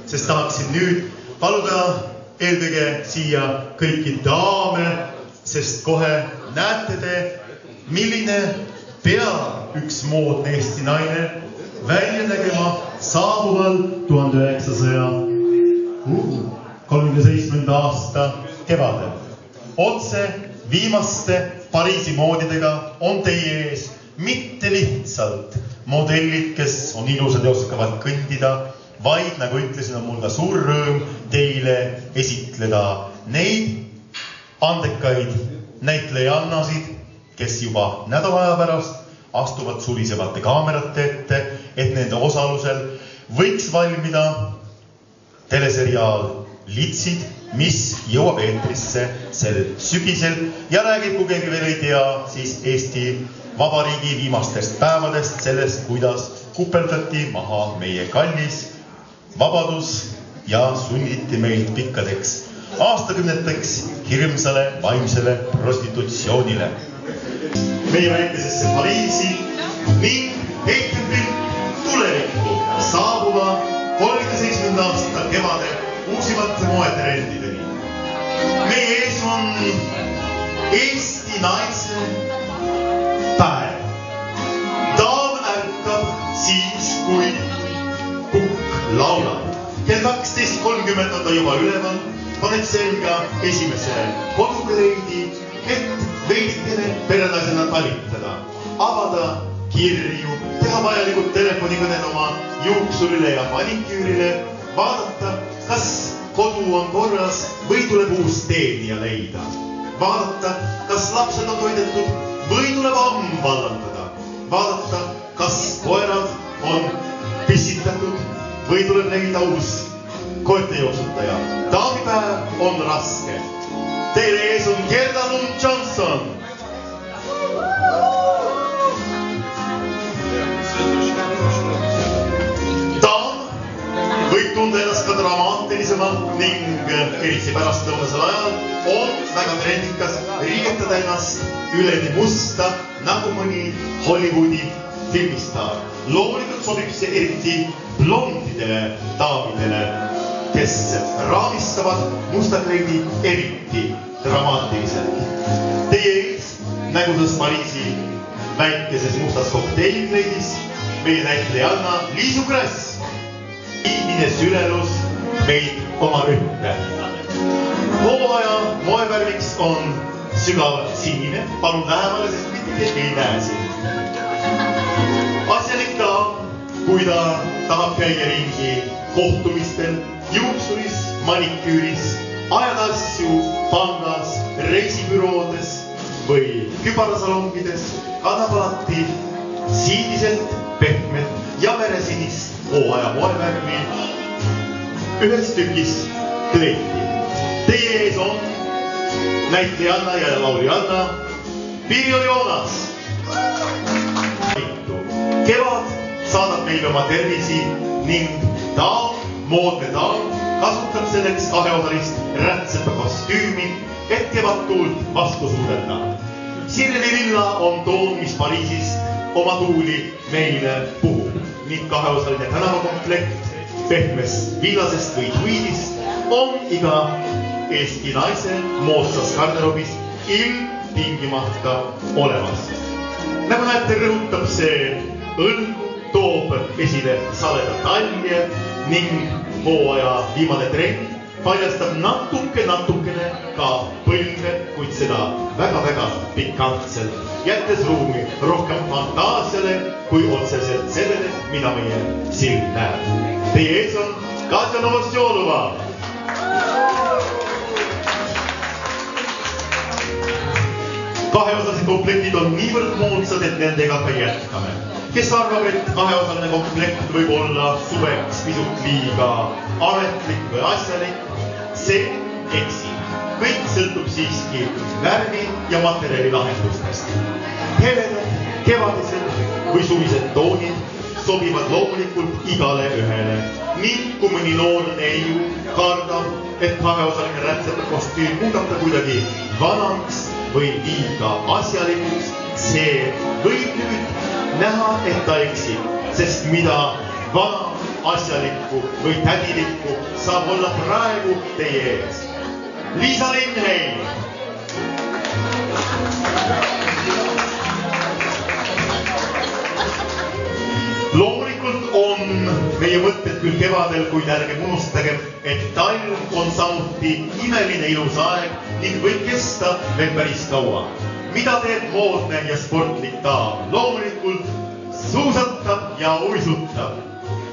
sest tahaksin nüüd paluda eelkõige siia kõiki daame, sest kohe näete te, milline peab üks moodne Eesti naine välja nägema saabuval 1937. aasta kevadel. Otse viimaste Pariisi moodidega on teie ees mitte lihtsalt modellid, kes on ilusad ja oskavad kõndida, vaid, nagu ütlesin, on mul ka suur rõõm teile esitleda neid andekaid näitlejannasid, kes juba nädala aja pärast astuvad sulisevate kaamerate ette, et nende osalusel võiks valmida teleseriaal Litsid, mis jõuab eetrisse sel sügisel ja räägib, kui keegi veel ei tea, siis Eesti Vabariigi viimastest päevadest, sellest, kuidas kupeldati maha meie kallis vabadus ja sunniti meilt pikkadeks aastakümneteks hirmsale vaimsele prostitutsioonile. Meie väikesesse Pariisi ning heitib pilk tulevikku saabuva 37. aasta kevadel uusimate moetrendideni. Meie ees on Eesti naise päev. Daam ärkab siis, kui kukk laulab. Kell 12.30 on ta juba üleval, paneb selga esimese kodukleidi, et veidikene perenaisena talitada, avada kirju, teha vajalikud telefonikõned oma juuksurile ja maniküürile, vaadata, kas kodu on korras või tuleb uus teenija leida. Vaadata, kas lapsed on toidetud või tuleb amm vallandada. Vaadata, kas koerad on pissitatud või tuleb leida uus koerte jooksutaja. Daamipäev on raske. Teile ees on Gerda Lund-Johnson. Võib tunda ennast ka dramaatilisemalt ning eriti pärastlõunasel ajal on väga trendikas riietada ennast üleni musta nagu mõni Hollywoodi filmistar. Loomulikult sobib see eriti blondidele daamidele, kes raamistavad musta kleidi eriti dramaatiliselt. Teie ees nägudes Pariisi väikeses mustas kokteilkleidis meie näitlejanna Liisu Krass. Viimine sülelus meid oma rühme. Hooaja moevärviks on sügav sinine. Palun lähemale, sest mitte ei näe siin. Asjalik daam, kui ta tahab käia ringi kohtumistel, juuksuris, maniküüris, ajada asju pangas, reisibüroodes või kübarasalongides, kannab alati siidiselt, pehmet ja veresinist hooaja moevärvi ühes tükis kleiti. Teie ees on näitlejanna ja lauljanna Pirjo Joonas. Kevad saadab meile oma tervisi ning daam, moodne daam, kasutab selleks kaheosalist rätsepa kostüümi, et kevadtuult vastu suudelda. Sireli villa on toon, mis Pariisist oma tuuli meile puhub. Ning kaheosaline tänavakomplekt pehmest viilasest või tweedist on iga Eesti naise moodsas garderoobis ilmtingimata olemas. Nagu näete, rõhutab see õlgu, toob esile saleda talje ning hooaja viimane trend paljastab natukene ka põlve, kuid seda väga pikantselt, jättes ruumi rohkem fantaasiale kui otseselt sellele, mida meie silm näeb. Teie ees on Katja Novostjolova. Kaheosalised komplektid on niivõrd moodsad, et nendega ka jätkame. Kes arvab, et kaheosaline komplekt võib olla suveks pisut liiga ametlik või asjalik, see eksib. Kõik sõltub siiski värvi ja materjali lahendustest. Heledad, kevadised või suvised toonid sobivad loomulikult igale ühele. Ning kui mõni noor neiu kardab, et kaheosaline rätsepa kostüüm muudab ta kuidagi vanaks või liiga asjalikuks, see võib nüüd näha, et ta eksib, sest mida vana, asjalikku või tädilikku saab olla praegu teie ees. Liisa Lindheim. Loomulikult on meie mõtted küll kevadel, kuid ärgem unustagem, et talv on samuti imeline ilus aeg ning võib kesta veel päris kaua. Mida teeb moodne ja sportlik daam? Loomulikult suusatab ja uisutab.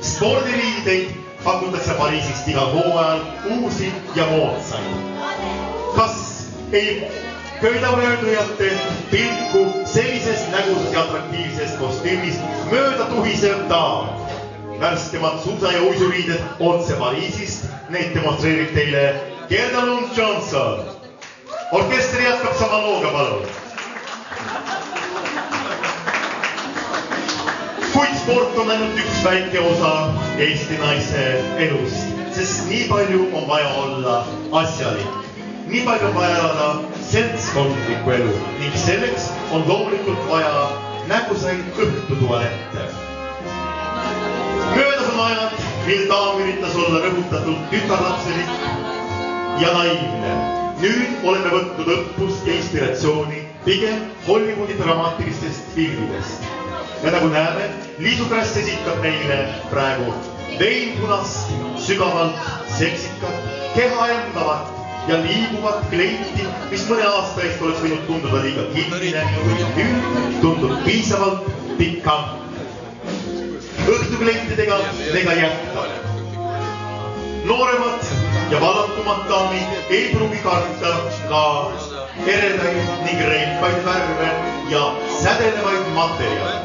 Spordiriideid pakutakse Pariisist igal hooajal uusi ja moodsaid. Kas ei köida möödujate pilku sellises näguses ja atraktiivses kostüümis mööda tuhisev daam? Värskemad suusa- ja uisuriided otse Pariisist, neid demonstreerib teile Gerda Lund-Johnson. Orkester jätkab sama looga, palun. Kuid sport on ainult üks väike osa Eesti naise elust, sest nii palju on vaja olla asjalik. Nii palju on vaja elada seltskondlikku elu ning selleks on loomulikult vaja nägusaid õhtutualette. Möödas on ajad, mil daam üritas olla rõhutatult tütarlapselik ja naiivne. Nüüd oleme võtnud õppust ja inspiratsiooni pigem Hollywoodi dramaatilistest filmidest. Ja nagu näeme, Liisu Krass esitab meile praegu veinpunast, sügavalt seksikat, keha endavat ja liiguvat kleiti, mis mõne aasta eest oleks võinud tunduda liiga kinnine, kuid nüüd tundub piisavalt pikant. Õhtukleitidega nega jätkab. Nooremad ja vallatumad daamid ei pruugi karta ka eredaid ning reipaid värve ja sädelevaid materjale.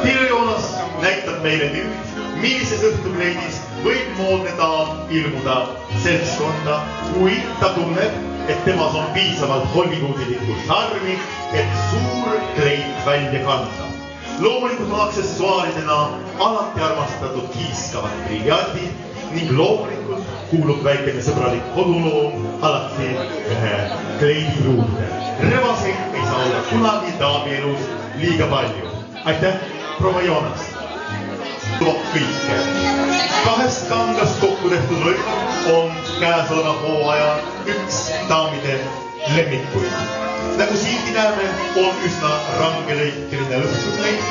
Pirjo Joonas näitab meile nüüd, millises õhtukleidis võib moodne daam ilmuda seltskonda, kui ta tunneb, et temas on piisavalt hollywoodilikku šarmi, et suur kleit välja kanda. Loomulikult on aksessuaaridena alati armastatud kiiskavad briljandid ning loomulikult kuulub väikene sõbralik koduloom alati ühe kleidi juurde. Rebaseid ei saa olla kunagi daami elus liiga palju. Aitäh, proua Joonas! Kõike. Kahest kangast kokku tehtud lõik on käesoleva hooaja üks daamide lemmikuid. Nagu siingi näeme, on üsna rangelõikeline õhtukleit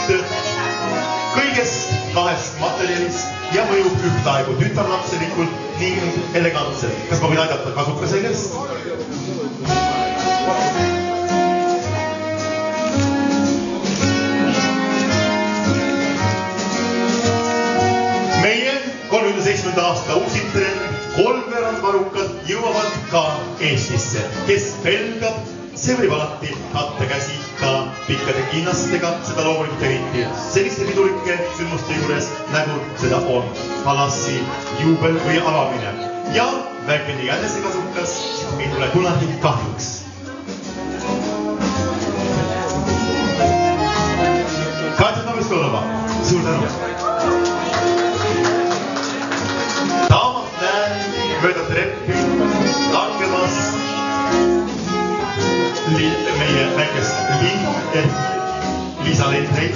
kõigest kahest materjalist ja mõjub ühtaegu tütarlapselikult ning elegantselt. Kas ma võin aidata kasuka sellest? Meie 37. aasta uusintrend kolmveerand varukad jõuavad ka Eestisse. Kes pelgab, see võib alati katta käsi ka pikkade kinnastega, seda loomulikult eriti selliste pidulike sündmuste juures, nagu seda on palassi juubel või avamine. Ja väikene jänesekasukas ei tule kunagi kahjuks. Katja Tammistolova, suur tänu! Daamad näen mööda treppi langemas meie väikest Liisa Lindheim,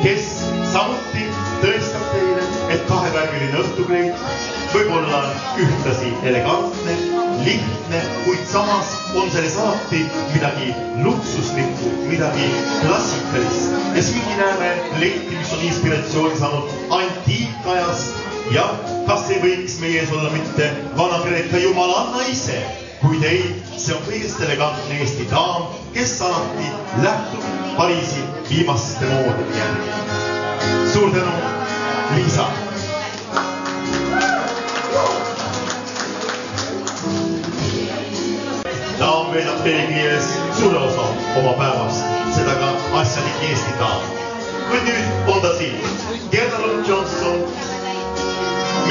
kes samuti tõestab teile, et kahevärviline õhtukleit võib olla ühtlasi elegantne, lihtne, kuid samas on selles alati midagi luksuslikku, midagi klassikalist. Ja siingi näeme leiti, mis on inspiratsiooni saanud antiikajast ja kas ei võiks meie ees olla mitte Vana-Kreeka jumalanna ise, kuid ei, see on kõigest elegantne Eesti daam, kes alati lähtub Pariisi viimaste moodide järgi. Suur tänu, Liisa! Daam veedab peegli ees suure osa oma päevast, seda ka asjalik Eesti daam. Kuid nüüd on ta siin, Gerda Lund-Johnson,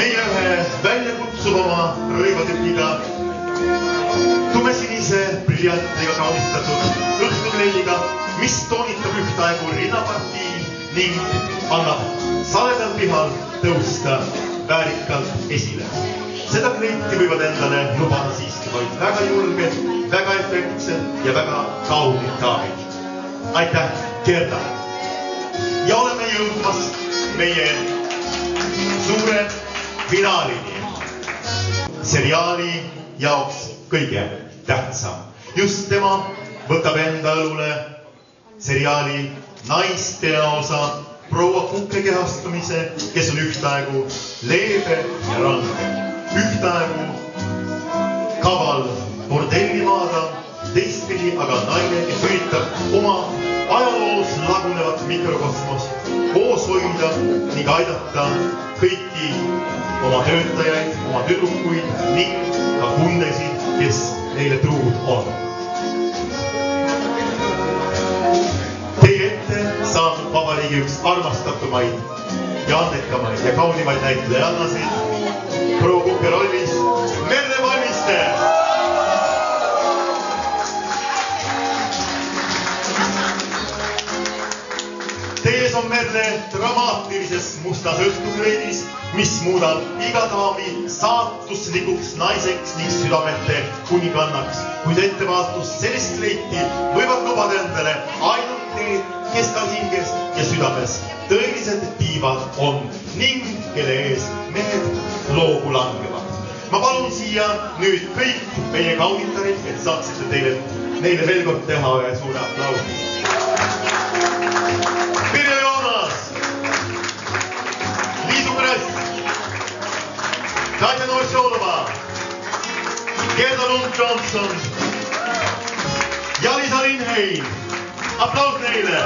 meie ühe väljakutsuvama rõivatükiga, tumesinise briljantidega kaunistatud õhtukleidiga, mis toonitab ühtaegu rinnapartii ning annab saledal pihal tõusta väärikalt esile. Seda kleiti võivad endale lubada siiski vaid väga julged, väga efektsed ja väga kaunid daamid. Aitäh, Gerda! Ja oleme jõudmas meie finaalini. Seriaali jaoks kõige tähtsam. Just tema võtab enda õlule seriaali naispeaosa proua Kukke kehastumise, kes on ühtaegu leebe ja range. Ühtaegu kaval bordellimaada, teistpidi aga naine, kes üritab oma ajaloos lagunevat mikrokosmost koos hoida ning aidata kõiki oma töötajaid, oma tüdrukuid ning ka kundesid, kes neile truud on. Teie ette saab vabariigi üks armastatumaid ja andekamaid ja kaunimaid näitlejannasid proua Kukke rollis Merle Valmiste. Tees on Merle dramaatilises mustas õhtukleidis, mis muudab iga daami saatuslikuks naiseks ning südamete kuningannaks. Kuid ettevaatus sellist kleiti võivad lubada endale ainult need, kes ka hinges ja südames tõelised tiivad on ning kelle ees mehed loogu langevad. Ma palun siia nüüd kõik meie kaunitarid, et saaksite neile veel kord teha ühe suure aplausi. Pirjo Joonas, Liisu Krest, Katja Nooršolova, Gerda Lund-Johnson ja Liisa Lindheim. Aplaus neile!